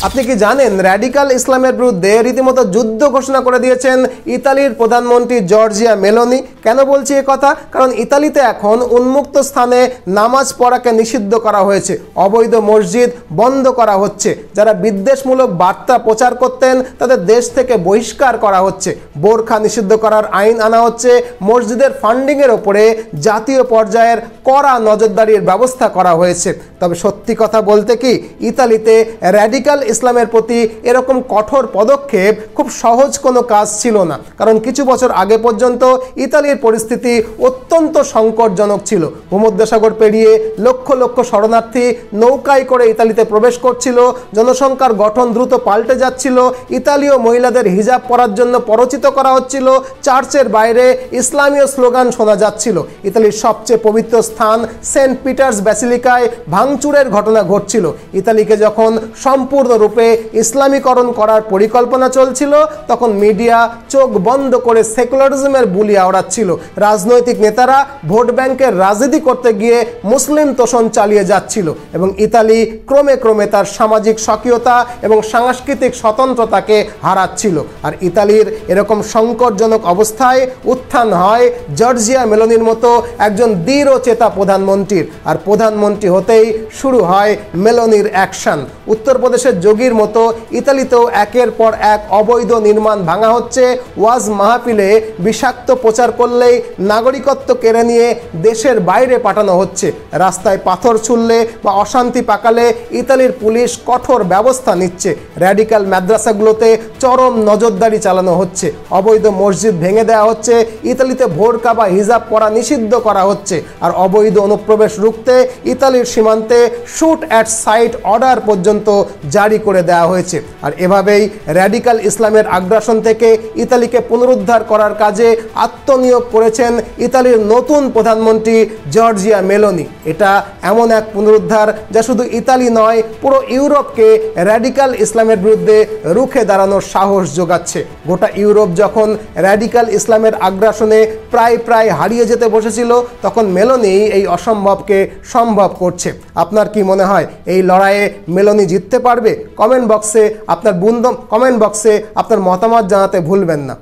আপনি কি জানেন র্যাডিক্যাল ইসলামের বিরুদ্ধে রীতিমতো যুদ্ধ ঘোষণা করে দিয়েছেন ইতালির প্রধানমন্ত্রী জর্জিয়া মেলোনি। কেন বলছি এ কথা? কারণ ইতালিতে এখন উন্মুক্ত স্থানে নামাজ পড়াকে নিষিদ্ধ করা হয়েছে, অবৈধ মসজিদ বন্ধ করা হচ্ছে, যারা বিদ্বেষমূলক বার্তা প্রচার করতেন তাদের দেশ থেকে বহিষ্কার করা হচ্ছে, বোরখা নিষিদ্ধ করার আইন আনা হচ্ছে, মসজিদের ফান্ডিংয়ের ওপরে জাতীয় পর্যায়ের কড়া নজরদারির ব্যবস্থা করা হয়েছে। তবে সত্যি কথা বলতে কি, ইতালিতে র্যাডিক্যাল ইসলামের প্রতি এরকম কঠোর পদক্ষেপ খুব সহজ কোনো কাজ ছিল না। কারণ কিছু বছর আগে পর্যন্ত ইতালির পরিস্থিতি অত্যন্ত সংকটজনক ছিল। ভূমধ্যসাগর পেরিয়ে লক্ষ লক্ষ শরণার্থী নৌকায় করে ইতালিতে প্রবেশ করছিল, জনসংখ্যার গঠন দ্রুত পাল্টে যাচ্ছিল, ইতালীয় মহিলাদের হিজাব পরার জন্য প্ররোচিত করা হচ্ছিল, চার্চের বাইরে ইসলামীয় স্লোগান শোনা যাচ্ছিল, ইতালির সবচেয়ে পবিত্র স্থান সেন্ট পিটার্স ব্যাসিলিকায় ভাঙচুরের ঘটনা ঘটছিল। ইতালিকে যখন সম্পূর্ণরূপে ইসলামীকরণ করার পরিকল্পনা চলছিল তখন মিডিয়া চোখ বন্ধ করে সেকুলারিজমের বুলি আওড়াচ্ছিল। রাজনৈতিক নেতারা ভোট ব্যাংকের রাজনীতি করতে গিয়ে মুসলিম তোষণ চালিয়ে যাচ্ছিল এবং ইতালি ক্রমে ক্রমে তার সামাজিক স্বকীয়তা এবং সাংস্কৃতিক স্বতন্ত্রতাকে হারাচ্ছিল। আর ইতালির এরকম সংকটজনক অবস্থায় উত্থান হয় জর্জিয়া মেলোনির মতো একজন দৃঢ়চেতা প্রধানমন্ত্রীর। আর প্রধানমন্ত্রী হতেই শুরু হয় মেলোনির অ্যাকশন। উত্তরপ্রদেশের যোগীর মতো ইতালিতেও একের পর এক অবৈধ নির্মাণ ভাঙা হচ্ছে। ওয়াজ মাহফিলে বিষাক্ত প্রচার করলেই নাগরিকত্ব কেড়ে নিয়ে দেশের বাইরে পাঠানো হচ্ছে। রাস্তায় পাথর ছুড়লে বা অশান্তি পাকালে ইতালির পুলিশ কঠোর ব্যবস্থা নিচ্ছে। র্যাডিক্যাল মাদ্রাসাগুলোতে চরম নজরদারি চালানো হচ্ছে। অবৈধ মসজিদ ভেঙে দেওয়া হচ্ছে। ইতালিতে বোরকা বা হিজাব পরা নিষিদ্ধ করা হচ্ছে। আর অবৈধ অনুপ্রবেশ রুখতে ইতালির সীমান্তে শুট অ্যাট সাইট অর্ডার পর্যন্ত জারি করে দেওয়া হয়েছে। আর এভাবেই র্যাডিক্যাল ইসলামের আগ্রাসন থেকে ইতালিকে পুনরুদ্ধার করার কাজে আত্মনিয়োগ করেছেন ইতালির নতুন প্রধানমন্ত্রী জর্জিয়া মেলোনি। এটা এমন এক পুনরুদ্ধার যা শুধু ইতালি নয়, পুরো ইউরোপকে র্যাডিক্যাল ইসলামের বিরুদ্ধে রুখে দাঁড়ানোর সাহস যোগাচ্ছে। গোটা ইউরোপ যখন র্যাডিক্যাল ইসলামের আগ্রাসনে প্রায় হারিয়ে যেতে বসেছিল তখন মেলোনি এই অসম্ভবকে সম্ভব করছে। আপনার কি মনে হয় এই লড়াইয়ে মেলোনি জিততে পারবে? কমেন্ট বক্সে আপনার মতামত জানাতে ভুলবেন না।